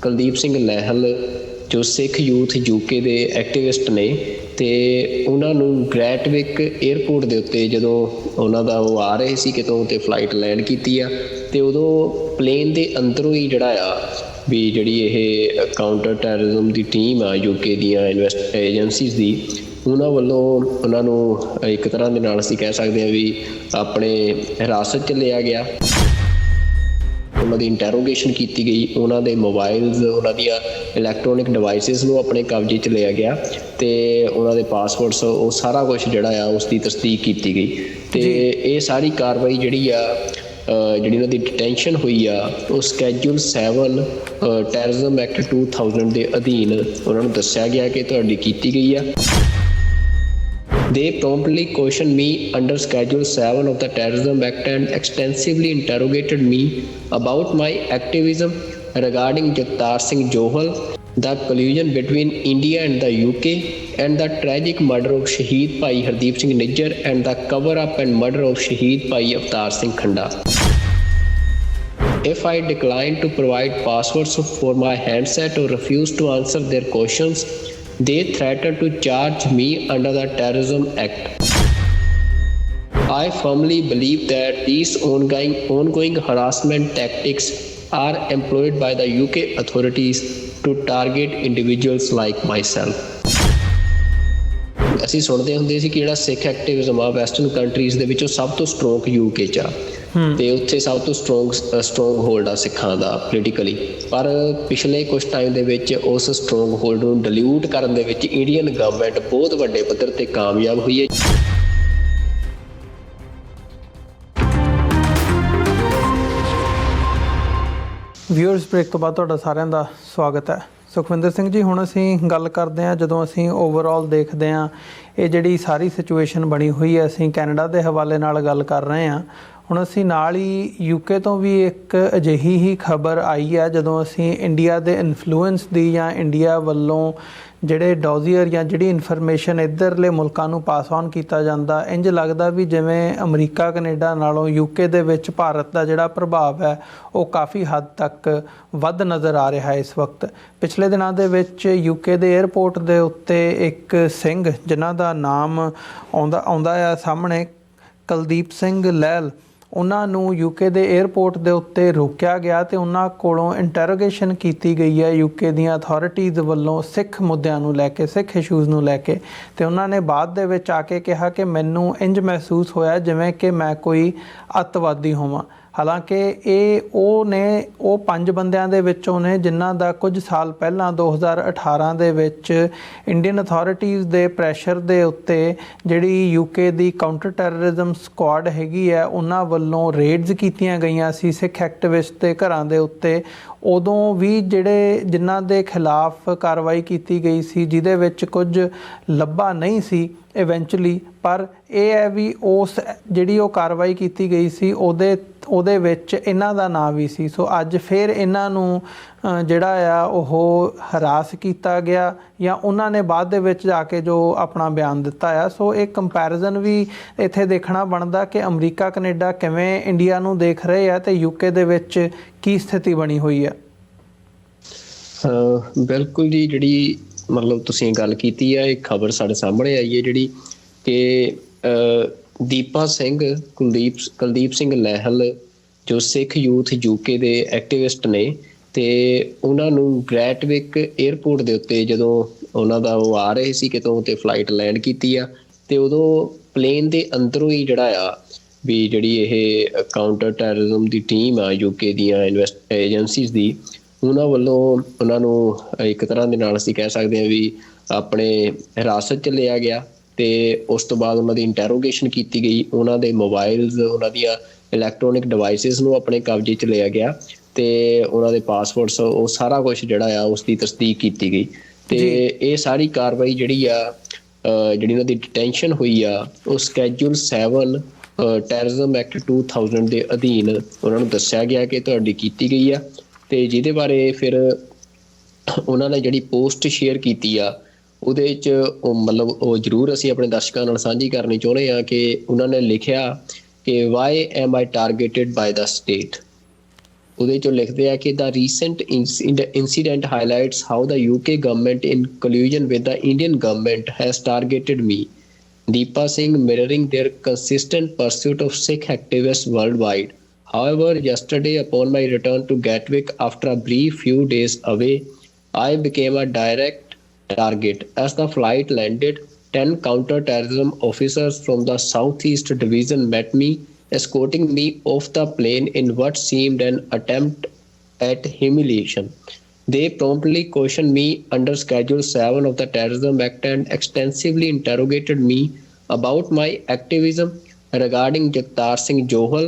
ਕੁਲਦੀਪ ਸਿੰਘ ਲਹਿਲ ਜੋ ਸਿੱਖ youth UK ਦੇ activist ਨੇ, ਅਤੇ ਉਹਨਾਂ ਨੂੰ ਗ੍ਰੈਟਵਿਕ ਏਅਰਪੋਰਟ ਦੇ ਉੱਤੇ ਜਦੋਂ ਉਹਨਾਂ ਦਾ ਉਹ ਆ ਰਹੇ ਸੀ ਕਿਤੋਂ, ਅਤੇ ਫਲਾਈਟ ਲੈਂਡ ਕੀਤੀ ਆ, ਅਤੇ ਉਦੋਂ ਪਲੇਨ ਦੇ ਅੰਦਰੋਂ ਹੀ ਜਿਹੜਾ ਆ ਵੀ ਜਿਹੜੀ ਇਹ ਕਾਊਂਟਰ ਟੈਰਰਿਜ਼ਮ ਦੀ ਟੀਮ ਆ ਯੂਕੇ ਦੀਆਂ ਇਨਵੈਸਟ ਏਜੰਸੀਜ਼ ਦੀ, ਉਹਨਾਂ ਵੱਲੋਂ ਉਹਨਾਂ ਨੂੰ ਇੱਕ ਤਰ੍ਹਾਂ ਦੇ ਨਾਲ ਅਸੀਂ ਕਹਿ ਸਕਦੇ ਹਾਂ ਵੀ ਆਪਣੇ ਹਿਰਾਸਤ 'ਚ ਲਿਆ ਗਿਆ। ਉਹਨਾਂ ਦੀ ਇੰਟੈਰੋਗੇਸ਼ਨ ਕੀਤੀ ਗਈ, ਉਹਨਾਂ ਦੇ ਮੋਬਾਈਲਸ, ਉਹਨਾਂ ਦੀਆਂ ਇਲੈਕਟ੍ਰੋਨਿਕ ਡਿਵਾਈਸਿਸ ਨੂੰ ਆਪਣੇ ਕਬਜ਼ੇ 'ਚ ਲਿਆ ਗਿਆ, ਅਤੇ ਉਹਨਾਂ ਦੇ ਪਾਸਵਰਡਸ, ਉਹ ਸਾਰਾ ਕੁਛ ਜਿਹੜਾ ਆ ਉਸ ਦੀ ਤਸਦੀਕ ਕੀਤੀ ਗਈ। ਅਤੇ ਇਹ ਸਾਰੀ ਕਾਰਵਾਈ ਜਿਹੜੀ ਆ ਜਿਹੜੀ ਉਹਨਾਂ ਦੀ ਡਿਟੈਂਸ਼ਨ ਹੋਈ ਆ, ਉਹ ਸਕੈਜੂਲ 7 ਟੈਰਰਿਜ਼ਮ ਐਕਟ 2000 ਦੇ ਅਧੀਨ ਉਹਨਾਂ ਨੂੰ ਦੱਸਿਆ ਗਿਆ ਕਿ ਤੁਹਾਡੀ ਕੀਤੀ ਗਈ ਆ। They promptly questioned me under Schedule 7 of the Terrorism Act and extensively interrogated me about my activism regarding Jagtar Singh Johal, the collusion between India and the UK, and the tragic murder of Shaheed Bhai Hardeep Singh Nijjar and the cover-up and murder of Shaheed Bhai Avtar Singh Khanda. If I decline to provide passwords for my handset or refuse to answer their questions, they threatened to charge me under the Terrorism Act. I firmly believe that these ongoing harassment tactics are employed by the UK authorities to target individuals like myself. ਅਸੀਂ ਸੁਣਦੇ ਹੁੰਦੇ ਸੀ ਕਿ ਜਿਹੜਾ ਸਿੱਖ activism ਆ western countries ਦੇ ਵਿੱਚੋਂ ਸਭ ਤੋਂ ਸਟਰੋਂਗ ਯੂਕੇ 'ਚ ਆ, ਅਤੇ ਉੱਥੇ ਸਭ ਤੋਂ ਸਟਰੋਂਗ ਹੋਲਡ ਆ ਸਿੱਖਾਂ ਦਾ ਪੋਲੀਟੀਕਲੀ। ਪਰ ਪਿਛਲੇ ਕੁਛ ਟਾਈਮ ਦੇ ਵਿੱਚ ਉਸ ਸਟਰੋਂਗ ਹੋਲਡ ਨੂੰ ਡਿਲਿਊਟ ਕਰਨ ਦੇ ਵਿੱਚ ਇੰਡੀਅਨ ਗਵਰਨਮੈਂਟ ਬਹੁਤ ਵੱਡੇ ਪੱਧਰ 'ਤੇ ਕਾਮਯਾਬ ਹੋਈ ਹੈ। ਵਿਊਅਰਸ ਬ੍ਰੇਕ ਤੋਂ ਬਾਅਦ ਤੁਹਾਡਾ ਸਾਰਿਆਂ ਦਾ ਸਵਾਗਤ ਹੈ। ਸੁਖਵਿੰਦਰ ਸਿੰਘ ਜੀ, ਹੁਣ ਅਸੀਂ ਗੱਲ ਕਰਦੇ ਹਾਂ, ਜਦੋਂ ਅਸੀਂ ਓਵਰਆਲ ਦੇਖਦੇ ਹਾਂ ਇਹ ਜਿਹੜੀ ਸਾਰੀ ਸਿਚੁਏਸ਼ਨ ਬਣੀ ਹੋਈ ਹੈ, ਅਸੀਂ ਕੈਨੇਡਾ ਦੇ ਹਵਾਲੇ ਨਾਲ ਗੱਲ ਕਰ ਰਹੇ ਹਾਂ। ਹੁਣ ਅਸੀਂ ਨਾਲ ਹੀ ਯੂਕੇ ਤੋਂ ਵੀ ਇੱਕ ਅਜਿਹੀ ਹੀ ਖਬਰ ਆਈ ਹੈ, ਜਦੋਂ ਅਸੀਂ ਇੰਡੀਆ ਦੇ ਇਨਫਲੂਐਂਸ ਦੀ ਜਾਂ ਇੰਡੀਆ ਵੱਲੋਂ ਜਿਹੜੇ ਡੋਜ਼ੀਅਰ ਜਾਂ ਜਿਹੜੀ ਇਨਫੋਰਮੇਸ਼ਨ ਇੱਧਰਲੇ ਮੁਲਕਾਂ ਨੂੰ ਪਾਸ ਔਨ ਕੀਤਾ ਜਾਂਦਾ, ਇੰਝ ਲੱਗਦਾ ਵੀ ਜਿਵੇਂ ਅਮਰੀਕਾ ਕੈਨੇਡਾ ਨਾਲੋਂ ਯੂਕੇ ਦੇ ਵਿੱਚ ਭਾਰਤ ਦਾ ਜਿਹੜਾ ਪ੍ਰਭਾਵ ਹੈ ਉਹ ਕਾਫੀ ਹੱਦ ਤੱਕ ਵੱਧ ਨਜ਼ਰ ਆ ਰਿਹਾ ਹੈ ਇਸ ਵਕਤ। ਪਿਛਲੇ ਦਿਨਾਂ ਦੇ ਵਿੱਚ ਯੂਕੇ ਦੇ ਏਅਰਪੋਰਟ ਦੇ ਉੱਤੇ ਇੱਕ ਸਿੰਘ, ਜਿਨ੍ਹਾਂ ਦਾ ਨਾਮ ਆਉਂਦਾ ਆ ਸਾਹਮਣੇ, ਕੁਲਦੀਪ ਸਿੰਘ ਲਹਿਲ, ਉਹਨਾਂ ਨੂੰ ਯੂਕੇ ਦੇ ਏਅਰਪੋਰਟ ਦੇ ਉੱਤੇ ਰੋਕਿਆ ਗਿਆ ਅਤੇ ਉਹਨਾਂ ਕੋਲੋਂ ਇੰਟੈਰੋਗੇਸ਼ਨ ਕੀਤੀ ਗਈ ਹੈ ਯੂਕੇ ਦੀਆਂ ਅਥਾਰਟੀਜ਼ ਵੱਲੋਂ ਸਿੱਖ ਮੁੱਦਿਆਂ ਨੂੰ ਲੈ ਕੇ, ਸਿੱਖ ਇਸ਼ੂਜ਼ ਨੂੰ ਲੈ ਕੇ। ਅਤੇ ਉਹਨਾਂ ਨੇ ਬਾਅਦ ਦੇ ਵਿੱਚ ਆ ਕੇ ਕਿਹਾ ਕਿ ਮੈਨੂੰ ਇੰਝ ਮਹਿਸੂਸ ਹੋਇਆ ਜਿਵੇਂ ਕਿ ਮੈਂ ਕੋਈ ਅੱਤਵਾਦੀ ਹੋਵਾਂ। ਹਾਲਾਂਕਿ ਉਹ 5 ਬੰਦਿਆਂ ਦੇ ਵਿੱਚੋਂ ਨੇ ਜਿਨ੍ਹਾਂ ਦਾ ਕੁਝ ਸਾਲ ਪਹਿਲਾਂ 2018 ਦੇ ਵਿੱਚ ਇੰਡੀਅਨ ਅਥਾਰਟੀਜ਼ ਦੇ ਪ੍ਰੈਸ਼ਰ ਦੇ ਉੱਤੇ ਜਿਹੜੀ ਯੂਕੇ ਦੀ ਕਾਊਂਟਰ ਟੈਰਰਿਜ਼ਮ ਸਕੁਆਡ ਹੈਗੀ ਹੈ, ਉਹਨਾਂ ਵੱਲੋਂ ਰੇਡਸ ਕੀਤੀਆਂ ਗਈਆਂ ਸੀ ਸਿੱਖ ਐਕਟਿਵਿਸਟ ਦੇ ਘਰਾਂ ਦੇ ਉੱਤੇ। ਉਦੋਂ ਵੀ ਜਿਨ੍ਹਾਂ ਦੇ ਖਿਲਾਫ ਕਾਰਵਾਈ ਕੀਤੀ ਗਈ ਸੀ, ਜਿਹਦੇ ਵਿੱਚ ਕੁਝ ਲੱਭਾ ਨਹੀਂ ਸੀ ਇਵੈਂਚੁਅਲੀ, ਪਰ ਇਹ ਹੈ ਵੀ ਜਿਹੜੀ ਉਹ ਕਾਰਵਾਈ ਕੀਤੀ ਗਈ ਸੀ ਉਹਦੇ ਵਿੱਚ ਇਹਨਾਂ ਦਾ ਨਾਂ ਵੀ ਸੀ। ਸੋ ਅੱਜ ਫਿਰ ਇਹਨਾਂ ਨੂੰ ਜਿਹੜਾ ਆ ਉਹ ਹਰਾਸ ਕੀਤਾ ਗਿਆ, ਜਾਂ ਉਹਨਾਂ ਨੇ ਬਾਅਦ ਦੇ ਵਿੱਚ ਜਾ ਕੇ ਜੋ ਆਪਣਾ ਬਿਆਨ ਦਿੱਤਾ ਆ। ਸੋ ਇਹ ਕੰਪੈਰੀਜ਼ਨ ਵੀ ਇੱਥੇ ਦੇਖਣਾ ਬਣਦਾ ਕਿ ਅਮਰੀਕਾ ਕੈਨੇਡਾ ਕਿਵੇਂ ਇੰਡੀਆ ਨੂੰ ਦੇਖ ਰਹੇ ਆ ਅਤੇ ਯੂਕੇ ਦੇ ਵਿੱਚ ਕੀ ਸਥਿਤੀ ਬਣੀ ਹੋਈ ਹੈ। ਬਿਲਕੁਲ ਜੀ, ਜਿਹੜੀ ਮਤਲਬ ਤੁਸੀਂ ਗੱਲ ਕੀਤੀ ਹੈ, ਇਹ ਖਬਰ ਸਾਡੇ ਸਾਹਮਣੇ ਆਈ ਹੈ ਜਿਹੜੀ ਕਿ ਦੀਪਾ ਸਿੰਘ, ਕੁਲਦੀਪ ਸਿੰਘ ਲਹਿਲ ਜੋ ਸਿੱਖ ਯੂਥ ਯੂਕੇ ਦੇ ਐਕਟਿਵਿਸਟ ਨੇ, ਅਤੇ ਉਹਨਾਂ ਨੂੰ ਗ੍ਰੈਟਵਿਕ ਏਅਰਪੋਰਟ ਦੇ ਉੱਤੇ ਜਦੋਂ ਉਹਨਾਂ ਦਾ ਉਹ ਆ ਰਹੇ ਸੀ ਕਿਤੋਂ, ਅਤੇ ਫਲਾਈਟ ਲੈਂਡ ਕੀਤੀ ਆ, ਅਤੇ ਉਦੋਂ ਪਲੇਨ ਦੇ ਅੰਦਰੋਂ ਹੀ ਜਿਹੜਾ ਆ ਵੀ ਜਿਹੜੀ ਇਹ ਕਾਊਂਟਰ ਟੈਰਰਿਜ਼ਮ ਦੀ ਟੀਮ ਆ ਯੂਕੇ ਦੀਆਂ ਇਨਵੈਸਟ ਏਜੰਸੀਜ਼ ਦੀ, ਉਹਨਾਂ ਵੱਲੋਂ ਉਹਨਾਂ ਨੂੰ ਇੱਕ ਤਰ੍ਹਾਂ ਦੇ ਨਾਲ ਅਸੀਂ ਕਹਿ ਸਕਦੇ ਹਾਂ ਵੀ ਆਪਣੇ ਹਿਰਾਸਤ 'ਚ ਲਿਆ ਗਿਆ, ਅਤੇ ਉਸ ਤੋਂ ਬਾਅਦ ਉਹਨਾਂ ਦੀ ਇੰਟੈਰੋਗੇਸ਼ਨ ਕੀਤੀ ਗਈ, ਉਹਨਾਂ ਦੇ ਮੋਬਾਈਲਸ, ਉਹਨਾਂ ਦੀਆਂ ਇਲੈਕਟ੍ਰੋਨਿਕ ਡਿਵਾਈਸਿਸ ਨੂੰ ਆਪਣੇ ਕਬਜ਼ੇ 'ਚ ਲਿਆ ਗਿਆ, ਅਤੇ ਉਹਨਾਂ ਦੇ ਪਾਸਵਰਡਸ, ਉਹ ਸਾਰਾ ਕੁਛ ਜਿਹੜਾ ਆ ਉਸ ਦੀ ਤਸਦੀਕ ਕੀਤੀ ਗਈ। ਅਤੇ ਇਹ ਸਾਰੀ ਕਾਰਵਾਈ ਜਿਹੜੀ ਉਹਨਾਂ ਦੀ ਡਿਟੈਂਸ਼ਨ ਹੋਈ ਆ, ਉਹ ਸਕੈਜੂਲ 7 ਟੈਰਰਿਜ਼ਮ ਐਕਟ 2000 ਦੇ ਅਧੀਨ ਉਹਨਾਂ ਨੂੰ ਦੱਸਿਆ ਗਿਆ ਕਿ ਤੁਹਾਡੀ ਕੀਤੀ ਗਈ ਆ। ਅਤੇ ਜਿਹਦੇ ਬਾਰੇ ਫਿਰ ਉਹਨਾਂ ਨੇ ਜਿਹੜੀ ਪੋਸਟ ਸ਼ੇਅਰ ਕੀਤੀ ਆ, ਉਹਦੇ 'ਚ ਉਹ ਜ਼ਰੂਰ ਅਸੀਂ ਆਪਣੇ ਦਰਸ਼ਕਾਂ ਨਾਲ ਸਾਂਝੀ ਕਰਨੀ ਚਾਹੁੰਦੇ ਹਾਂ ਕਿ ਉਹਨਾਂ ਨੇ ਲਿਖਿਆ ਕਿ Y M I ਟਾਰਗੇਟਿਡ bye the state. ਉਹਦੇ ਚੋਂ ਲਿਖਦੇ ਆ ਕਿ the recent incident highlights how the UK government in collusion with the Indian government has targeted me. Deepa Singh mirroring their consistent pursuit of Sikh activists worldwide. However, yesterday upon my return to Gatwick after a brief few days away, I became a direct target. As the flight landed, 10 counter-terrorism officers from the Southeast Division met me, escorting me off the plane in what seemed an attempt at humiliation. They promptly questioned me under Schedule 7 of the Terrorism Act and extensively interrogated me about my activism regarding Jagtar Singh Johal,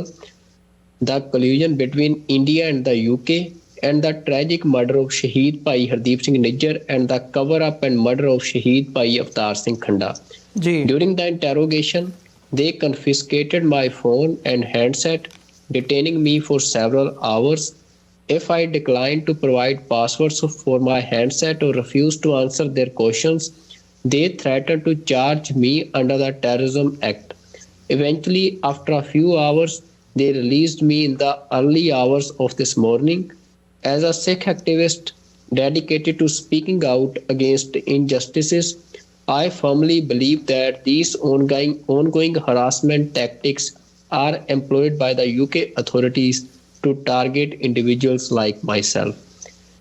the collusion between India and the UK, and the tragic murder of Shaheed Bhai Hardeep Singh Nijjar and the cover-up and murder of Shaheed Bhai Avtar Singh Khanda. During the interrogation, they confiscated my phone and handset, detaining me for several hours. If I declined to provide passwords for my handset or refused to answer their questions, they threatened to charge me under the Terrorism Act. Eventually, after a few hours, they released me in the early hours of this morning. As a Sikh activist dedicated to speaking out against injustices, I firmly believe that these ongoing harassment tactics are employed by the UK authorities to target individuals like myself.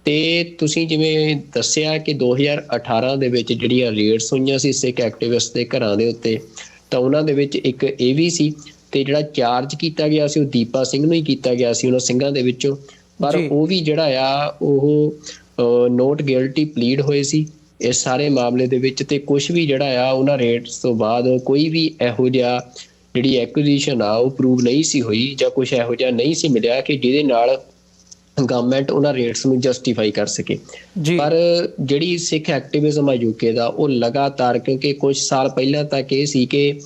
ਤੇ ਤੁਸੀਂ ਜਿਵੇਂ ਦੱਸਿਆ ਕਿ 2018 ਦੇ ਵਿੱਚ ਜਿਹੜੀਆਂ raids ਹੋਈਆਂ ਸੀ ਸਿੱਖ activist ਦੇ ਘਰਾਂ ਦੇ ਉੱਤੇ, ਤਾਂ ਉਹਨਾਂ ਦੇ ਵਿੱਚ ਇੱਕ ਇਹ ਵੀ ਸੀ ਤੇ ਜਿਹੜਾ ਚਾਰਜ ਕੀਤਾ ਗਿਆ ਸੀ ਉਹ ਦੀਪਾ ਸਿੰਘ ਨੂੰ ਹੀ ਕੀਤਾ ਗਿਆ ਸੀ ਉਹਨਾਂ ਸਿੰਘਾਂ ਦੇ ਵਿੱਚੋਂ, ਪਰ ਉਹ ਵੀ ਜਿਹੜਾ ਆ ਉਹ ਨੋਟ ਗਿਲਟੀ ਪਲੀਡ ਹੋਏ ਸੀ ਇਸ ਸਾਰੇ ਮਾਮਲੇ ਦੇ ਵਿੱਚ। ਤੇ ਕੁਛ ਵੀ ਜਿਹੜਾ ਆ ਉਹਨਾਂ ਰੇਟਸ ਤੋਂ ਬਾਅਦ ਕੋਈ ਵੀ ਇਹੋ ਜਿਹਾ ਜਿਹੜੀ ਐਕੁਜ਼ੀਸ਼ਨ ਆ ਉਹ ਪ੍ਰੂਵ ਨਹੀਂ ਸੀ ਹੋਈ ਜਾਂ ਕੁਛ ਇਹੋ ਜਿਹਾ ਨਹੀਂ ਸੀ ਮਿਲਿਆ ਕਿ ਜਿਹਦੇ ਨਾਲ ਗਵਰਨਮੈਂਟ ਉਹਨਾਂ ਰੇਟਸ ਨੂੰ ਜਸਟੀਫਾਈ ਕਰ ਸਕੇ। ਪਰ ਜਿਹੜੀ ਸਿੱਖ ਐਕਟਿਵਿਜ਼ਮ ਆ ਯੂਕੇ ਦਾ ਉਹ ਲਗਾਤਾਰ, ਕਿਉਂਕਿ ਕੁਛ ਸਾਲ ਪਹਿਲਾਂ ਤੱਕ ਇਹ ਸੀ ਕਿ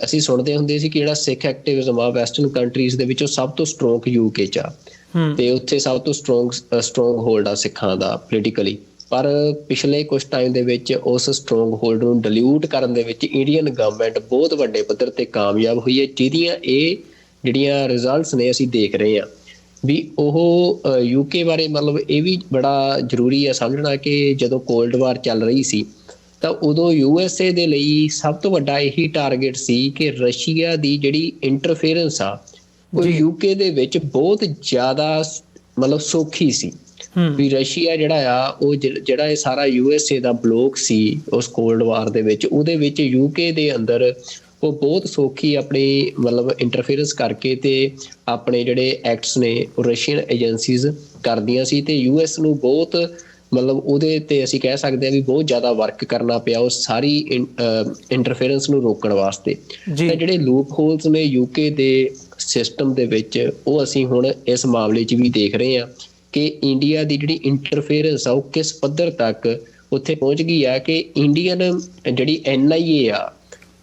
ਅਸੀਂ ਸੁਣਦੇ ਹੁੰਦੇ ਸੀ ਕਿ ਜਿਹੜਾ ਸਿੱਖ ਐਕਟਿਵਿਜ਼ਮ ਆ ਵੈਸਟਰਨ ਕੰਟਰੀਜ਼ ਦੇ ਵਿੱਚੋਂ ਸਭ ਤੋਂ ਸਟਰੋਂਗ ਯੂਕੇ 'ਚ ਆ ਤੇ ਉੱਥੇ ਸਭ ਤੋਂ ਸਟਰੋਂਗ ਹੋਲਡ ਆ ਸਿੱਖਾਂ ਦਾ ਪੋਲੀਟੀਕਲੀ। ਪਰ ਪਿਛਲੇ ਕੁਛ ਟਾਈਮ ਦੇ ਵਿੱਚ ਉਸ ਸਟਰੋਂਗ ਹੋਲਡ ਨੂੰ ਡਿਲਿਊਟ ਕਰਨ ਦੇ ਵਿੱਚ ਇੰਡੀਅਨ ਗਵਰਨਮੈਂਟ ਬਹੁਤ ਵੱਡੇ ਪੱਧਰ ਤੇ ਕਾਮਯਾਬ ਹੋਈ ਹੈ, ਜਿਹਦੀਆਂ ਇਹ ਜਿਹੜੀਆਂ ਰਿਜ਼ਲਟਸ ਨੇ ਅਸੀਂ ਦੇਖ ਰਹੇ ਹਾਂ ਵੀ ਉਹ ਯੂਕੇ ਬਾਰੇ। ਮਤਲਬ ਇਹ ਵੀ ਬੜਾ ਜ਼ਰੂਰੀ ਹੈ ਸਮਝਣਾ ਕਿ ਜਦੋਂ ਕੋਲਡ ਵਾਰ ਚੱਲ ਰਹੀ ਸੀ ਤਾਂ ਉਦੋਂ USA ਦੇ ਲਈ ਸਭ ਤੋਂ ਵੱਡਾ ਇਹੀ ਟਾਰਗੇਟ ਸੀ ਕਿ ਰਸ਼ੀਆ ਦੀ ਜਿਹੜੀ ਇੰਟਰਫੇਰੈਂਸ ਆ ਉਹ ਯੂਕੇ ਦੇ ਵਿੱਚ ਬਹੁਤ ਜ਼ਿਆਦਾ ਮਤਲਬ ਸੌਖੀ ਸੀ। ਵੀ ਰਸ਼ੀਆ ਜਿਹੜਾ ਆ ਉਹ ਜਿਹੜਾ ਇਹ ਸਾਰਾ USA ਦਾ ਬਲੋਕ ਸੀ ਉਸ ਕੋਲਡ ਵਾਰ ਦੇ ਵਿੱਚ, ਉਹਦੇ ਵਿੱਚ UK ਦੇ ਅੰਦਰ ਉਹ ਬਹੁਤ ਸੌਖੀ ਆਪਣੀ ਮਤਲਬ ਇੰਟਰਫੇਰੈਂਸ ਕਰਕੇ ਤੇ ਆਪਣੇ ਜਿਹੜੇ ਐਕਟਸ ਨੇ ਉਹ ਰਸ਼ੀਅਨ ਏਜੰਸੀਜ਼ ਕਰਦੀਆਂ ਸੀ ਤੇ US ਨੂੰ ਬਹੁਤ ਮਤਲਬ ਉਹਦੇ ਤੇ ਅਸੀਂ ਕਹਿ ਸਕਦੇ ਹਾਂ ਵੀ ਬਹੁਤ ਜ਼ਿਆਦਾ ਵਰਕ ਕਰਨਾ ਪਿਆ ਉਸ ਸਾਰੀ ਇੰਟਰਫੇਰੈਂਸ ਨੂੰ ਰੋਕਣ ਵਾਸਤੇ। ਤੇ ਜਿਹੜੇ ਲੂਪ ਹੋਲਸ ਨੇ UK ਦੇ ਸਿਸਟਮ ਦੇ ਵਿੱਚ ਉਹ ਅਸੀਂ ਹੁਣ ਇਸ ਮਾਮਲੇ 'ਚ ਵੀ ਦੇਖ ਰਹੇ ਹਾਂ ਕਿ ਇੰਡੀਆ ਦੀ ਜਿਹੜੀ ਇੰਟਰਫੇਰੈਂਸ ਆ ਉਹ ਕਿਸ ਪੱਧਰ ਤੱਕ ਉੱਥੇ ਪਹੁੰਚ ਗਈ ਆ ਕਿ ਇੰਡੀਅਨ ਜਿਹੜੀ NIA ਆ,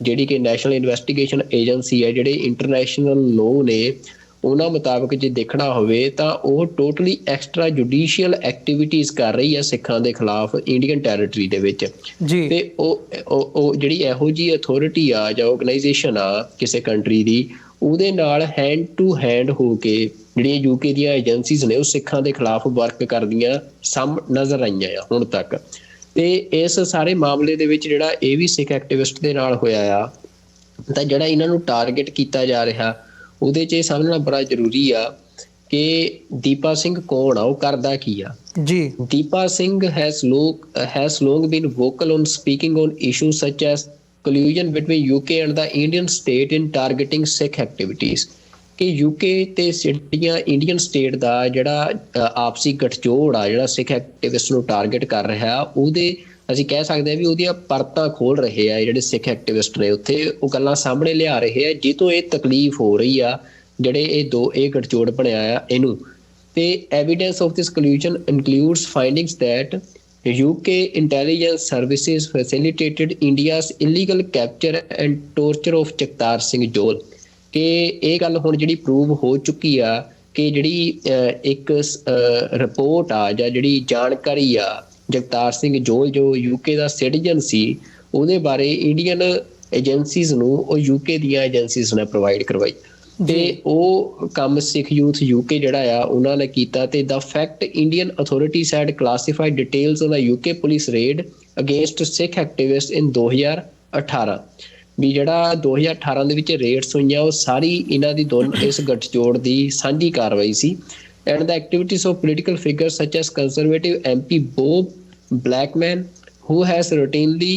ਜਿਹੜੀ ਕਿ ਨੈਸ਼ਨਲ ਇਨਵੈਸਟੀਗੇਸ਼ਨ ਏਜੰਸੀ ਹੈ, ਜਿਹੜੇ ਇੰਟਰਨੈਸ਼ਨਲ ਲੋਅ ਨੇ ਉਹਨਾਂ ਮੁਤਾਬਕ ਜੇ ਦੇਖਣਾ ਹੋਵੇ ਤਾਂ ਉਹ ਟੋਟਲੀ ਐਕਸਟਰਾ ਜੁਡੀਸ਼ੀਅਲ ਐਕਟੀਵਿਟੀਜ਼ ਕਰ ਰਹੀ ਹੈ ਸਿੱਖਾਂ ਦੇ ਖਿਲਾਫ ਇੰਡੀਅਨ ਟੈਰੀਟਰੀ ਦੇ ਵਿੱਚ। ਤੇ ਉਹ ਜਿਹੜੀ ਇਹੋ ਜਿਹੀ ਅਥੋਰਿਟੀ ਆ ਜਾਂ ਆਰਗੇਨਾਈਜੇਸ਼ਨ ਆ ਕਿਸੇ ਕੰਟਰੀ ਦੀ, ਉਹਦੇ ਨਾਲ ਹੈਂਡ ਟੂ ਹੈਂਡ ਹੋ ਕੇ ਜਿਹੜੀਆਂ UK ਦੀਆਂ ਏਜੰਸੀਜ਼ ਨੇ ਉਹ ਸਿੱਖਾਂ ਦੇ ਖਿਲਾਫ ਵਰਕ ਕਰਦੀਆਂ ਨਜ਼ਰ ਆਈਆਂ ਆ ਹੁਣ ਤੱਕ। ਤੇ ਇਸ ਸਾਰੇ ਮਾਮਲੇ ਦੇ ਵਿੱਚ ਜਿਹੜਾ ਇਹ ਵੀ ਸਿੱਖ ਐਕਟਿਵਿਸਟ ਦੇ ਨਾਲ ਹੋਇਆ ਆ, ਤਾਂ ਜਿਹੜਾ ਇਹਨਾਂ ਨੂੰ ਟਾਰਗੇਟ ਕੀਤਾ ਜਾ ਰਿਹਾ ਉਹਦੇ 'ਚ ਇਹ ਸਮਝਣਾ ਬੜਾ ਜ਼ਰੂਰੀ ਆ ਕਿ ਦੀਪਾ ਸਿੰਘ ਕੌਣ ਆ, ਉਹ ਕਰਦਾ ਕੀ ਆ। Deepa Singh has long been vocal on speaking on issues such as collusion between UK and the Indian state in targeting Sikh activities, ਕਿ UK ਤੇ ਜਿਹੜੀਆਂ ਇੰਡੀਅਨ ਸਟੇਟ ਦਾ ਜਿਹੜਾ ਆਪਸੀ ਗਠਜੋੜ ਆ ਜਿਹੜਾ ਸਿੱਖ ਐਕਟਿਵਿਸਟ ਨੂੰ ਟਾਰਗੇਟ ਕਰ ਰਿਹਾ, ਉਹਦੇ ਅਸੀਂ ਕਹਿ ਸਕਦੇ ਹਾਂ ਵੀ ਉਹਦੀਆਂ ਪਰਤਾਂ ਖੋਲ ਰਹੇ ਆ ਜਿਹੜੇ ਸਿੱਖ ਐਕਟਿਵਿਸਟ ਨੇ ਉੱਥੇ, ਉਹ ਗੱਲਾਂ ਸਾਹਮਣੇ ਲਿਆ ਰਹੇ ਆ ਜਿਹ ਤੋਂ ਇਹ ਤਕਲੀਫ ਹੋ ਰਹੀ ਆ ਜਿਹੜੇ ਇਹ ਗਠਜੋੜ ਬਣਿਆ ਆ ਇਹਨੂੰ। ਤੇ evidence of this collusion includes findings that UK intelligence services facilitated India's illegal capture and torture of Jagtar Singh Johal, ਕਿ ਇਹ ਗੱਲ ਹੁਣ ਜਿਹੜੀ ਪ੍ਰੂਵ ਹੋ ਚੁੱਕੀ ਆ ਕਿ ਜਿਹੜੀ ਇੱਕ ਰਿਪੋਰਟ ਆ ਜਾਂ ਜਿਹੜੀ ਜਾਣਕਾਰੀ ਆ ਜਗਤਾਰ ਸਿੰਘ ਜੋਹਲ ਜੋ UK ਦਾ ਸਿਟੀਜ਼ਨ ਸੀ ਉਹਦੇ ਬਾਰੇ ਇੰਡੀਅਨ ਏਜੰਸੀਜ਼ ਨੂੰ ਉਹ UK ਦੀਆਂ ਏਜੰਸੀਜ਼ ਨੇ ਪ੍ਰੋਵਾਈਡ ਕਰਵਾਈ। ਤੇ ਉਹ ਕੰਮ ਸਿੱਖ ਯੂਥ ਯੂਕੇ ਜਿਹੜਾ ਆ ਉਹਨਾਂ ਨੇ ਕੀਤਾ ਤੇ the fact Indian authorities had classified details on the UK police raid against Sikh activists in 2018 ਵੀ ਜਿਹੜਾ 2018 ਦੇ ਵਿੱਚ ਰੇਡਸ ਹੋਈਆਂ ਉਹ ਸਾਰੀ ਇਹਨਾਂ ਦੀ ਇਸ ਗੱਠਜੋੜ ਦੀ ਸਾਂਝੀ ਕਾਰਵਾਈ ਸੀ। And the activities of political figures such as Conservative MP Bob Blackman who has routinely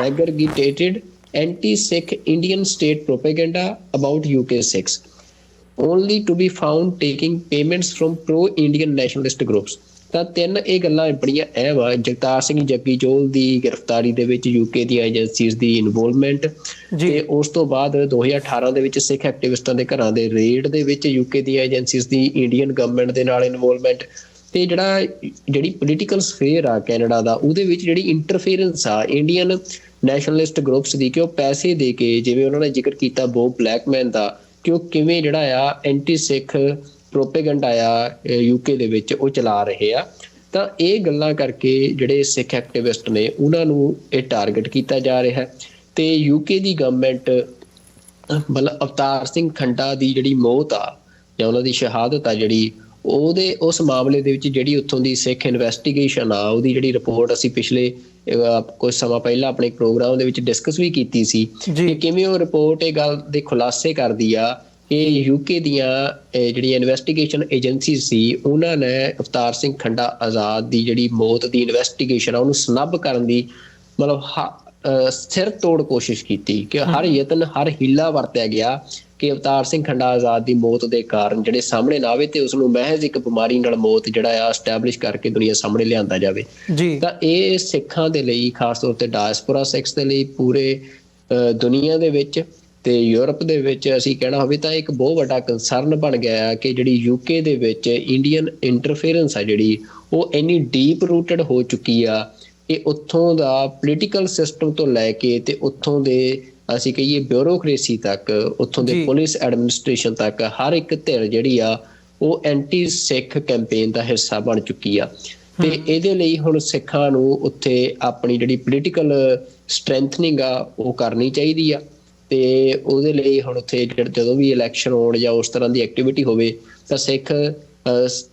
regurgitated anti-Sikh Indian state propaganda about UK Sikhs, only to be found taking payments from pro-Indian nationalist groups। ਤਾਂ ਤਿੰਨ ਇਹ ਗੱਲਾਂ ਬੜੀਆਂ ਅਹਿਮ ਆ। ਜਗਤਾਰ ਸਿੰਘ ਜੱਗੀ ਜੋਲ ਦੀ ਗ੍ਰਿਫਤਾਰੀ ਦੇ ਵਿੱਚ ਯੂਕੇ ਦੀਆਂ ਏਜੰਸੀਜ਼ ਦੀ ਇਨਵੋਲਵਮੈਂਟ ਤੇ ਉਸ ਤੋਂ ਬਾਅਦ 2018 ਦੇ ਵਿੱਚ ਸਿੱਖ ਐਕਟਿਵਿਸਟਾਂ ਦੇ ਘਰਾਂ ਦੇ ਰੇਡ ਦੇ ਵਿੱਚ ਯੂਕੇ ਦੀਆਂ ਏਜੰਸੀਜ਼ ਦੀ ਇੰਡੀਅਨ ਗਵਰਨਮੈਂਟ ਦੇ ਨਾਲ ਇਨਵੋਲਵਮੈਂਟ ਤੇ ਜਿਹੜੀ ਪੋਲੀਟੀਕਲ ਸਫੇਅਰ ਆ ਕੈਨੇਡਾ ਦਾ ਉਹਦੇ ਵਿੱਚ ਜਿਹੜੀ ਇੰਟਰਫੇਰੈਂਸ ਆ ਇੰਡੀਅਨ ਨੈਸ਼ਨਲਿਸਟ ਗਰੁੱਪਸ ਦੀ ਕਿ ਉਹ ਪੈਸੇ ਦੇ ਕੇ, ਜਿਵੇਂ ਉਹਨਾਂ ਨੇ ਜ਼ਿਕਰ ਕੀਤਾ ਬੋਬ ਬਲੈਕਮੈਨ ਦਾ, ਕਿ ਉਹ ਕਿਵੇਂ ਜਿਹੜਾ ਆ ਐਂਟੀ ਸਿੱਖ ਪ੍ਰੋਪੇਗੈਂਡਾ ਆ ਯੂਕੇ ਦੇ ਵਿੱਚ ਉਹ ਚਲਾ ਰਹੇ ਆ। ਤਾਂ ਇਹ ਗੱਲਾਂ ਕਰਕੇ ਜਿਹੜੇ ਸਿੱਖ ਐਕਟਿਵਿਸਟ ਨੇ ਉਹਨਾਂ ਨੂੰ ਇਹ ਟਾਰਗੇਟ ਕੀਤਾ ਜਾ ਰਿਹਾ ਹੈ। ਤੇ ਯੂਕੇ ਦੀ ਗਵਰਨਮੈਂਟ ਮਤਲਬ ਅਵਤਾਰ ਸਿੰਘ ਖੰਡਾ ਦੀ ਜਿਹੜੀ ਮੌਤ ਆ ਜਾਂ ਉਹਨਾਂ ਦੀ ਸ਼ਹਾਦਤ ਆ ਜਿਹੜੀ ਉਸ ਮਾਮਲੇ ਦੇ ਵਿੱਚ ਜਿਹੜੀ ਉੱਥੋਂ ਦੀ ਸਿੱਖ ਇਨਵੈਸਟੀਗੇਸ਼ਨ ਆ ਉਹਦੀ ਜਿਹੜੀ ਰਿਪੋਰਟ ਅਸੀਂ ਪਿਛਲੇ ਕੁਝ ਸਮਾਂ ਪਹਿਲਾਂ ਆਪਣੇ ਪ੍ਰੋਗਰਾਮ ਦੇ ਵਿੱਚ ਡਿਸਕਸ ਵੀ ਕੀਤੀ ਸੀ ਕਿ ਕਿਵੇਂ ਉਹ ਰਿਪੋਰਟ ਇਹ ਗੱਲ ਦੇ ਖੁਲਾਸੇ ਕਰਦੀ ਆ ਕਿ ਯੂਕੇ ਦੀਆਂ ਜਿਹੜੀਆਂ ਇਨਵੈਸਟੀਗੇਸ਼ਨ ਏਜੰਸੀ ਸੀ ਉਹਨਾਂ ਨੇ ਅਵਤਾਰ ਸਿੰਘ ਖੰਡਾ ਆਜ਼ਾਦ ਦੀ ਜਿਹੜੀ ਮੌਤ ਦੀ ਇਨਵੈਸਟੀਗੇਸ਼ਨ ਆ ਉਹਨੂੰ ਸਨੱਬ ਕਰਨ ਦੀ ਮਤਲਬ ਸਿਰ ਤੋੜ ਕੋਸ਼ਿਸ਼ ਕੀਤੀ ਕਿ ਹਰ ਯਤਨ ਹਰ ਹੀਲਾ ਵਰਤਿਆ ਗਿਆ ਕਿ ਅਵਤਾਰ ਸਿੰਘ ਖੰਡਾ ਆਜ਼ਾਦ ਦੀ ਮੌਤ ਦੇ ਕਾਰਨ ਜਿਹੜੇ ਸਾਹਮਣੇ ਨਾ ਆਵੇ ਤੇ ਉਸਨੂੰ ਮਹਿਜ਼ ਇੱਕ ਬਿਮਾਰੀ ਨਾਲ ਮੌਤ ਜਿਹੜਾ ਆ ਐਸਟੈਬਲਿਸ਼ ਕਰਕੇ ਦੁਨੀਆ ਸਾਹਮਣੇ ਲਿਆਂਦਾ ਜਾਵੇ। ਤਾਂ ਇਹ ਸਿੱਖਾਂ ਦੇ ਲਈ ਖਾਸ ਤੌਰ ਤੇ ਡਾਇਸਪੋਰਾ ਸਿੱਖਸ ਦੇ ਲਈ ਪੂਰੇ ਦੁਨੀਆ ਦੇ ਵਿੱਚ ਤੇ ਯੂਰਪ ਦੇ ਵਿੱਚ ਅਸੀਂ ਕਹਿਣਾ ਹੋਵੇ ਤਾਂ ਇੱਕ ਬਹੁਤ ਵੱਡਾ ਕੰਸਰਨ ਬਣ ਗਿਆ ਕਿ ਜਿਹੜੀ ਯੂਕੇ ਦੇ ਵਿੱਚ ਇੰਡੀਅਨ ਇੰਟਰਫੇਰੈਂਸ ਆ ਜਿਹੜੀ ਉਹ ਇੰਨੀ ਡੀਪ ਰੂਟਡ ਹੋ ਚੁੱਕੀ ਆ। ਇਹ ਉੱਥੋਂ ਦਾ ਪੋਲੀਟੀਕਲ ਸਿਸਟਮ ਤੋਂ ਲੈ ਕੇ ਤੇ ਉੱਥੋਂ ਦੇ ਅਸੀਂ ਕਹੀਏ ਬਿਊਰੋਕ੍ਰੇਸੀ ਤੱਕ, ਉੱਥੋਂ ਦੇ ਪੁਲਿਸ ਐਡਮਿਨਿਸਟ੍ਰੇਸ਼ਨ ਤੱਕ ਹਰ ਇੱਕ ਧਿਰ ਜਿਹੜੀ ਆ ਉਹ ਐਂਟੀ ਸਿੱਖ ਕੈਂਪੇਨ ਦਾ ਹਿੱਸਾ ਬਣ ਚੁੱਕੀ ਆ। ਤੇ ਇਹਦੇ ਲਈ ਹੁਣ ਸਿੱਖਾਂ ਨੂੰ ਉੱਥੇ ਆਪਣੀ ਜਿਹੜੀ ਪੋਲੀਟੀਕਲ ਸਟਰੈਂਥਨਿੰਗ ਆ ਉਹ ਕਰਨੀ ਚਾਹੀਦੀ ਆ। ਤੇ ਉਹਦੇ ਲਈ ਹੁਣ ਉੱਥੇ ਜਦੋਂ ਵੀ ਇਲੈਕਸ਼ਨ ਹੋਣ ਜਾਂ ਉਸ ਤਰ੍ਹਾਂ ਦੀ ਐਕਟੀਵਿਟੀ ਹੋਵੇ ਤਾਂ ਸਿੱਖ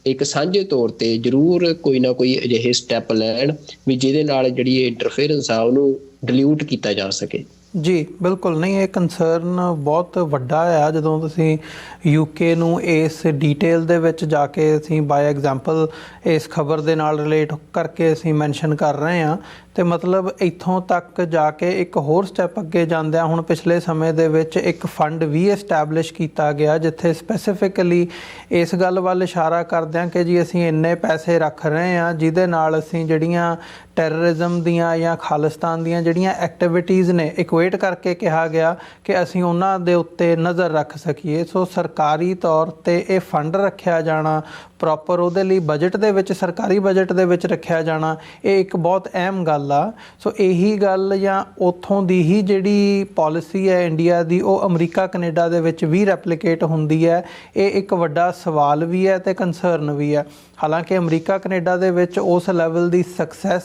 ਇੱਕ ਸਾਂਝੇ ਤੌਰ ਤੇ ਜ਼ਰੂਰ ਕੋਈ ਨਾ ਕੋਈ ਅਜਿਹੇ ਸਟੈਪ ਲੈਣ ਵੀ ਜਿਹਦੇ ਨਾਲ ਜਿਹੜੀ ਇੰਟਰਫੇਰੈਂਸ ਆ ਉਹਨੂੰ ਡਿਲਿਊਟ ਕੀਤਾ ਜਾ ਸਕੇ। ਜੀ ਬਿਲਕੁਲ, ਨਹੀਂ ਇਹ ਕੰਸਰਨ ਬਹੁਤ ਵੱਡਾ ਆ। ਜਦੋਂ ਤੁਸੀਂ ਯੂਕੇ ਨੂੰ ਇਸ ਡੀਟੇਲ ਦੇ ਵਿੱਚ ਜਾ ਕੇ ਅਸੀਂ ਬਾਈ ਐਗਜ਼ਾਮਪਲ ਇਸ ਖਬਰ ਦੇ ਨਾਲ ਰਿਲੇਟ ਕਰਕੇ ਅਸੀਂ ਮੈਂਸ਼ਨ ਕਰ ਰਹੇ ਹਾਂ ਤੇ ਮਤਲਬ ਇੱਥੋਂ ਤੱਕ ਜਾ ਕੇ ਇੱਕ ਹੋਰ ਸਟੈਪ ਅੱਗੇ ਜਾਂਦਿਆਂ ਹੁਣ ਪਿਛਲੇ ਸਮੇਂ ਦੇ ਵਿੱਚ ਇੱਕ ਫੰਡ ਵੀ ਐਸਟੈਬਲਿਸ਼ ਕੀਤਾ ਗਿਆ ਜਿੱਥੇ ਸਪੈਸੀਫਿਕਲੀ ਇਸ ਗੱਲ ਵੱਲ ਇਸ਼ਾਰਾ ਕਰਦਿਆਂ ਕਿ ਜੀ ਅਸੀਂ ਇੰਨੇ ਪੈਸੇ ਰੱਖ ਰਹੇ ਹਾਂ ਜਿਹਦੇ ਨਾਲ ਅਸੀਂ ਜਿਹੜੀਆਂ ਟੈਰਰਿਜ਼ਮ ਦੀਆਂ ਜਾਂ ਖਾਲਿਸਤਾਨ ਦੀਆਂ ਜਿਹੜੀਆਂ ਐਕਟੀਵਿਟੀਜ਼ ਨੇ ਇਕੁਏਟ ਕਰਕੇ ਕਿਹਾ ਗਿਆ ਕਿ ਅਸੀਂ ਉਹਨਾਂ ਦੇ ਉੱਤੇ ਨਜ਼ਰ ਰੱਖ ਸਕੀਏ। ਸੋ ਸਰਕਾਰੀ ਤੌਰ 'ਤੇ ਇਹ ਫੰਡ ਰੱਖਿਆ ਜਾਣਾ, ਪ੍ਰੋਪਰ ਉਹਦੇ ਲਈ ਬਜਟ ਦੇ ਵਿੱਚ, ਸਰਕਾਰੀ ਬਜਟ ਦੇ ਵਿੱਚ ਰੱਖਿਆ ਜਾਣਾ, ਇਹ ਇੱਕ ਬਹੁਤ ਅਹਿਮ ਗੱਲ ਆ। ਸੋ ਇਹੀ ਗੱਲ ਜਾਂ ਉੱਥੋਂ ਦੀ ਹੀ ਜਿਹੜੀ ਪੋਲਿਸੀ ਹੈ ਇੰਡੀਆ ਦੀ ਉਹ ਅਮਰੀਕਾ ਕੈਨੇਡਾ ਦੇ ਵਿੱਚ ਵੀ ਰੈਪਲੀਕੇਟ ਹੁੰਦੀ ਹੈ। ਇਹ ਇੱਕ ਵੱਡਾ ਸਵਾਲ ਵੀ ਹੈ ਤੇ ਕੰਸਰਨ ਵੀ ਹੈ। ਹਾਲਾਂਕਿ ਅਮਰੀਕਾ ਕੈਨੇਡਾ ਦੇ ਵਿੱਚ ਉਸ ਲੈਵਲ ਦੀ ਸਕਸੈਸ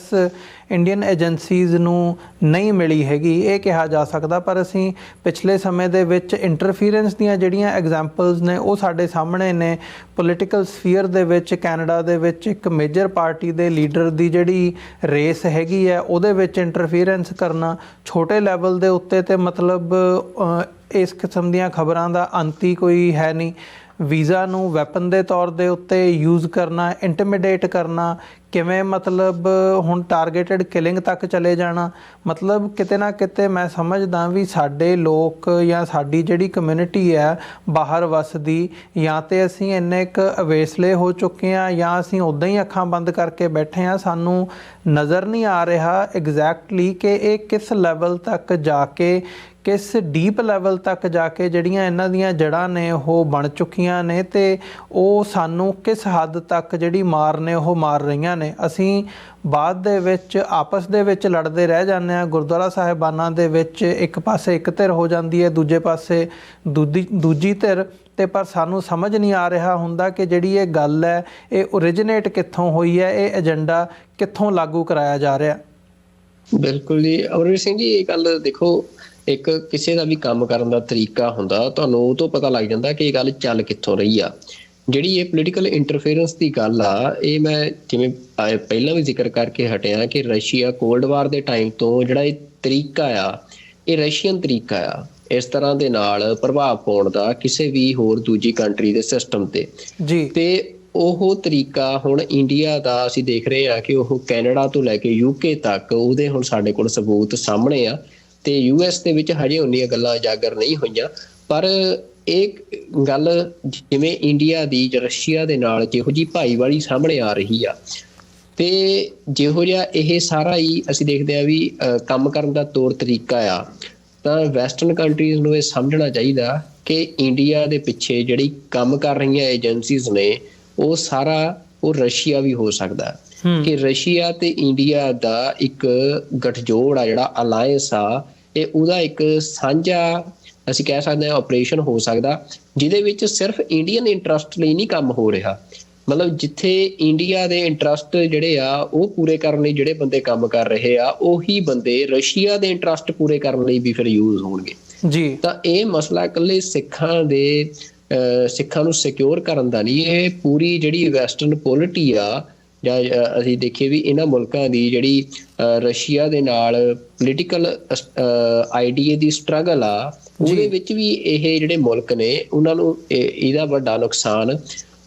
ਇੰਡੀਅਨ ਏਜੰਸੀਜ਼ ਨੂੰ ਨਹੀਂ ਮਿਲੀ ਹੈਗੀ ਇਹ ਕਿਹਾ ਜਾ ਸਕਦਾ, ਪਰ ਅਸੀਂ ਪਿਛਲੇ ਸਮੇਂ ਦੇ ਵਿੱਚ ਇੰਟਰਫੀਰੈਂਸ ਦੀਆਂ ਜਿਹੜੀਆਂ ਐਗਜ਼ਾਮਪਲਸ ਨੇ ਉਹ ਸਾਡੇ ਸਾਹਮਣੇ ਨੇ। ਪੋਲੀਟੀਕਲ ਸਫੀਅਰ ਦੇ ਵਿੱਚ ਕੈਨੇਡਾ ਦੇ ਵਿੱਚ ਇੱਕ ਮੇਜਰ ਪਾਰਟੀ ਦੇ ਲੀਡਰ ਦੀ ਜਿਹੜੀ ਰੇਸ ਹੈਗੀ ਹੈ ਉਹਦੇ ਵਿੱਚ ਇੰਟਰਫੀਰੈਂਸ ਕਰਨਾ ਛੋਟੇ ਲੈਵਲ ਦੇ ਉੱਤੇ ਤੇ ਮਤਲਬ ਇਸ ਕਿਸਮ ਦੀਆਂ ਖਬਰਾਂ ਦਾ ਅੰਤ ਹੀ ਕੋਈ ਹੈ ਨਹੀਂ। ਵੀਜ਼ਾ ਨੂੰ ਵੈਪਨ ਦੇ ਤੌਰ ਦੇ ਉੱਤੇ ਯੂਜ਼ ਕਰਨਾ, ਇੰਟੀਮੀਡੇਟ ਕਰਨਾ, ਕਿਵੇਂ ਮਤਲਬ ਹੁਣ ਟਾਰਗੇਟਡ ਕਿਲਿੰਗ ਤੱਕ ਚਲੇ ਜਾਣਾ, ਮਤਲਬ ਕਿਤੇ ਨਾ ਕਿਤੇ ਮੈਂ ਸਮਝਦਾ ਵੀ ਸਾਡੇ ਲੋਕ ਜਾਂ ਸਾਡੀ ਜਿਹੜੀ ਕਮਿਊਨਿਟੀ ਹੈ ਬਾਹਰ ਵਸਦੀ, ਜਾਂ ਤੇ ਅਸੀਂ ਇੰਨੇ ਕੁ ਅਵੇਸਲੇ ਹੋ ਚੁੱਕੇ ਹਾਂ ਜਾਂ ਅਸੀਂ ਉੱਦਾਂ ਹੀ ਅੱਖਾਂ ਬੰਦ ਕਰਕੇ ਬੈਠੇ ਹਾਂ। ਸਾਨੂੰ ਨਜ਼ਰ ਨਹੀਂ ਆ ਰਿਹਾ ਐਗਜ਼ੈਕਟਲੀ ਕਿ ਇਹ ਕਿਸ ਲੈਵਲ ਤੱਕ ਜਾ ਕੇ, ਕਿਸ ਡੀਪ ਲੈਵਲ ਤੱਕ ਜਾ ਕੇ ਜਿਹੜੀਆਂ ਇਹਨਾਂ ਦੀਆਂ ਜੜ੍ਹਾਂ ਨੇ ਉਹ ਬਣ ਚੁੱਕੀਆਂ ਨੇ ਤੇ ਉਹ ਸਾਨੂੰ ਕਿਸ ਹੱਦ ਤੱਕ ਜਿਹੜੀ ਮਾਰ ਨੇ ਉਹ ਮਾਰ ਰਹੀਆਂ ਨੇ। ਅਸੀਂ ਬਾਅਦ ਦੇ ਵਿੱਚ ਆਪਸ ਦੇ ਵਿੱਚ ਲੜਦੇ ਰਹਿ ਜਾਂਦੇ ਹਾਂ। ਗੁਰਦੁਆਰਾ ਸਾਹਿਬਾਨਾਂ ਦੇ ਵਿੱਚ ਇੱਕ ਪਾਸੇ ਇੱਕ ਧਿਰ ਹੋ ਜਾਂਦੀ ਹੈ, ਦੂਜੇ ਪਾਸੇ ਦੂਜੀ ਧਿਰ, ਤੇ ਪਰ ਸਾਨੂੰ ਸਮਝ ਨਹੀਂ ਆ ਰਿਹਾ ਹੁੰਦਾ ਕਿ ਜਿਹੜੀ ਇਹ ਗੱਲ ਹੈ ਇਹ ਓਰੀਜਿਨੇਟ ਕਿੱਥੋਂ ਹੋਈ ਹੈ, ਇਹ ਏਜੰਡਾ ਕਿੱਥੋਂ ਲਾਗੂ ਕਰਾਇਆ ਜਾ ਰਿਹਾ। ਬਿਲਕੁਲ ਜੀ ਅਮਰਵੀਰ ਸਿੰਘ ਜੀ, ਇਹ ਗੱਲ ਦੇਖੋ ਇੱਕ ਕਿਸੇ ਦਾ ਵੀ ਕੰਮ ਕਰਨ ਦਾ ਤਰੀਕਾ ਹੁੰਦਾ, ਤੁਹਾਨੂੰ ਉਹ ਤੋਂ ਪਤਾ ਲੱਗ ਜਾਂਦਾ ਕਿ ਇਹ ਗੱਲ ਚੱਲ ਕਿੱਥੋਂ ਰਹੀ ਆ। ਜਿਹੜੀ ਇਹ ਪੋਲੀਟੀਕਲ ਇੰਟਰਫੇਰੈਂਸ ਦੀ ਗੱਲ ਆ, ਇਹ ਮੈਂ ਜਿਵੇਂ ਪਹਿਲਾਂ ਵੀ ਜ਼ਿਕਰ ਕਰਕੇ ਹਟਿਆ ਕਿ ਰਸ਼ੀਆ ਕੋਲਡ ਵਾਰ ਦੇ ਟਾਈਮ ਤੋਂ ਜਿਹੜਾ ਇਹ ਤਰੀਕਾ ਆ, ਇਹ ਰਸ਼ੀਅਨ ਤਰੀਕਾ ਆ ਇਸ ਤਰ੍ਹਾਂ ਦੇ ਨਾਲ ਪ੍ਰਭਾਵ ਪਾਉਣ ਦਾ ਕਿਸੇ ਵੀ ਹੋਰ ਦੂਜੀ ਕੰਟਰੀ ਦੇ ਸਿਸਟਮ ਤੇ ਜੀ। ਤੇ ਉਹ ਤਰੀਕਾ ਹੁਣ ਇੰਡੀਆ ਦਾ ਅਸੀਂ ਦੇਖ ਰਹੇ ਹਾਂ ਕਿ ਉਹ ਕੈਨੇਡਾ ਤੋਂ ਲੈ ਕੇ UK ਤੱਕ ਉਹਦੇ ਹੁਣ ਸਾਡੇ ਕੋਲ ਸਬੂਤ ਸਾਹਮਣੇ ਆ। ਤੇ US ਦੇ ਵਿੱਚ ਹਜੇ ਉਨੀਆਂ ਗੱਲਾਂ ਉਜਾਗਰ ਨਹੀਂ ਹੋਈਆਂ, ਪਰ ਇਹ ਗੱਲ ਜਿਵੇਂ ਇੰਡੀਆ ਦੀ ਰਸ਼ੀਆ ਦੇ ਨਾਲ ਜਿਹੋ ਜਿਹੀ ਭਾਈਵਾਲੀ ਸਾਹਮਣੇ ਆ ਰਹੀ ਆ, ਤੇ ਜਿਹੋ ਜਿਹਾ ਇਹ ਸਾਰਾ ਹੀ ਅਸੀਂ ਦੇਖਦੇ ਹਾਂ ਵੀ ਕੰਮ ਕਰਨ ਦਾ ਤੌਰ ਤਰੀਕਾ ਆ, ਤਾਂ ਵੈਸਟਰਨ ਕੰਟਰੀਜ਼ ਨੂੰ ਇਹ ਸਮਝਣਾ ਚਾਹੀਦਾ ਕਿ ਇੰਡੀਆ ਦੇ ਪਿੱਛੇ ਜਿਹੜੀ ਕੰਮ ਕਰ ਰਹੀਆਂ ਏਜੰਸੀਜ਼ ਨੇ ਉਹ ਸਾਰਾ ਉਹ ਰਸ਼ੀਆ ਵੀ ਹੋ ਸਕਦਾ, ਕਿ ਰਸ਼ੀਆ ਤੇ ਇੰਡੀਆ ਦਾ ਇੱਕ ਗਠਜੋੜ ਆ, ਜਿਹੜਾ ਅਲਾਇੰਸ ਆ, ਇਹ ਉਹਦਾ ਇੱਕ ਸਾਂਝਾ ਅਸੀਂ ਕਹਿ ਸਕਦੇ ਹਾਂ ਆਪਰੇਸ਼ਨ ਹੋ ਸਕਦਾ, ਜਿਹਦੇ ਵਿੱਚ ਸਿਰਫ ਇੰਡੀਅਨ ਇੰਟਰਸਟ ਲਈ ਨਹੀਂ ਕੰਮ ਹੋ ਰਿਹਾ। ਮਤਲਬ ਜਿੱਥੇ ਇੰਡੀਆ ਦੇ ਇੰਟਰਸਟ ਜਿਹੜੇ ਆ ਉਹ ਪੂਰੇ ਕਰਨ ਲਈ ਜਿਹੜੇ ਬੰਦੇ ਕੰਮ ਕਰ ਰਹੇ ਆ, ਉਹੀ ਬੰਦੇ ਰਸ਼ੀਆ ਦੇ ਇੰਟਰਸਟ ਪੂਰੇ ਕਰਨ ਲਈ ਵੀ ਫਿਰ ਯੂਜ਼ ਹੋਣਗੇ ਜੀ। ਤਾਂ ਇਹ ਮਸਲਾ ਇਕੱਲੇ ਸਿੱਖਾਂ ਨੂੰ ਸਿਕਿਉਰ ਕਰਨ ਦਾ ਨਹੀਂ, ਇਹ ਪੂਰੀ ਜਿਹੜੀ ਵੈਸਟਰਨ ਪੋਲਿਟੀ ਆ, ਜਾਂ ਅਸੀਂ ਦੇਖੀਏ ਵੀ ਇਹਨਾਂ ਮੁਲਕਾਂ ਦੀ ਜਿਹੜੀ ਰਸ਼ੀਆ ਦੇ ਨਾਲ ਪੋਲੀਟੀਕਲ ਆਈਡੀਏ ਦੀ ਸਟਰਗਲ ਆ, ਉਹਦੇ ਵਿੱਚ ਵੀ ਇਹ ਜਿਹੜੇ ਮੁਲਕ ਨੇ ਉਹਨਾਂ ਨੂੰ ਇਹਦਾ ਵੱਡਾ ਨੁਕਸਾਨ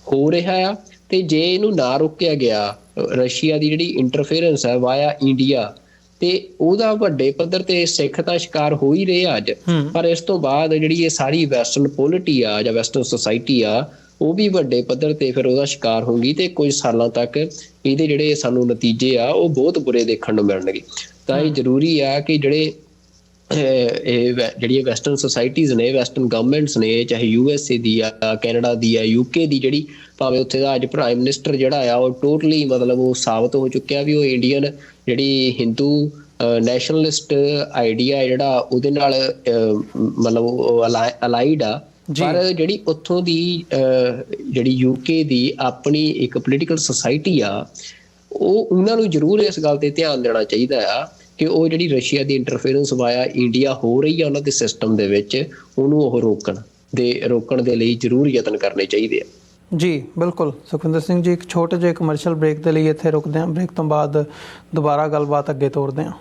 ਹੋ ਰਿਹਾ ਆ। ਤੇ ਜੇ ਇਹਨੂੰ ਨਾ ਰੋਕਿਆ ਗਿਆ, ਰਸ਼ੀਆ ਦੀ ਜਿਹੜੀ ਇੰਟਰਫੇਰੈਂਸ ਹੈ ਵਾਇਆ ਇੰਡੀਆ, ਤੇ ਉਹਦਾ ਵੱਡੇ ਪੱਧਰ ਤੇ ਸਿੱਖ ਤਾਂ ਸ਼ਿਕਾਰ ਹੋ ਹੀ ਰਹੇ ਅੱਜ, ਪਰ ਇਸ ਤੋਂ ਬਾਅਦ ਜਿਹੜੀ ਇਹ ਸਾਰੀ ਵੈਸਟਰਨ ਪੋਲਿਟੀ ਆ ਜਾਂ ਵੈਸਟਰਨ ਸੁਸਾਇਟੀ ਆ, ਉਹ ਵੀ ਵੱਡੇ ਪੱਧਰ ਤੇ ਫਿਰ ਉਹਦਾ ਸ਼ਿਕਾਰ ਹੋਊਗੀ, ਤੇ ਕੁਝ ਸਾਲਾਂ ਤੱਕ ਇਹਦੇ ਜਿਹੜੇ ਸਾਨੂੰ ਨਤੀਜੇ ਆ ਉਹ ਬਹੁਤ ਬੁਰੇ ਦੇਖਣ ਨੂੰ ਮਿਲਣਗੇ। ਤਾਂ ਇਹ ਜ਼ਰੂਰੀ ਆ ਕਿ ਜਿਹੜੀਆਂ ਵੈਸਟਰਨ ਸੁਸਾਇਟੀਜ਼ ਨੇ, ਵੈਸਟਰਨ ਗਵਰਨਮੈਂਟਸ ਨੇ, ਚਾਹੇ USA ਦੀ ਆ, ਕੈਨੇਡਾ ਦੀ ਆ, UK ਦੀ, ਜਿਹੜੀ ਭਾਵੇਂ ਉੱਥੇ ਦਾ ਅੱਜ ਪ੍ਰਾਈਮ ਮਿਨਿਸਟਰ ਜਿਹੜਾ ਆ ਉਹ ਟੋਟਲੀ ਮਤਲਬ ਉਹ ਸਾਬਤ ਹੋ ਚੁੱਕਿਆ ਵੀ ਉਹ ਇੰਡੀਅਨ ਜਿਹੜੀ ਹਿੰਦੂ ਨੈਸ਼ਨਲਿਸਟ ਆਈਡੀਆ ਜਿਹੜਾ ਉਹਦੇ ਨਾਲ ਮਤਲਬ ਉਹ ਅਲਾਈਡ ਆ। ਪਰ ਜਿਹੜੀ ਉੱਥੋਂ ਦੀ ਜਿਹੜੀ UK ਦੀ ਆਪਣੀ ਇੱਕ ਪੋਲੀਟੀਕਲ ਸੁਸਾਇਟੀ ਆ, ਉਹਨਾਂ ਨੂੰ ਜ਼ਰੂਰ ਇਸ ਗੱਲ ਤੇ ਧਿਆਨ ਦੇਣਾ ਚਾਹੀਦਾ ਆ ਕਿ ਉਹ ਜਿਹੜੀ ਰਸ਼ੀਆ ਦੀ ਇੰਟਰਫੇਰੈਂਸ ਵਾਇਆ ਇੰਡੀਆ ਹੋ ਰਹੀ ਆ ਉਹਨਾਂ ਦੇ ਸਿਸਟਮ ਦੇ ਵਿੱਚ, ਉਹਨੂੰ ਉਹ ਰੋਕਣ ਦੇ ਲਈ ਜ਼ਰੂਰ ਯਤਨ ਕਰਨੇ ਚਾਹੀਦੇ ਆ। ਜੀ ਬਿਲਕੁਲ ਸੁਖਵਿੰਦਰ ਸਿੰਘ ਜੀ, ਇੱਕ ਛੋਟੇ ਜਿਹੇ ਕਮਰਸ਼ੀਅਲ ਬ੍ਰੇਕ ਦੇ ਲਈ ਇੱਥੇ ਰੁਕਦੇ ਹਾਂ। ਬ੍ਰੇਕ ਤੋਂ ਬਾਅਦ ਦੁਬਾਰਾ ਗੱਲਬਾਤ ਅੱਗੇ ਤੋਰਦੇ ਹਾਂ।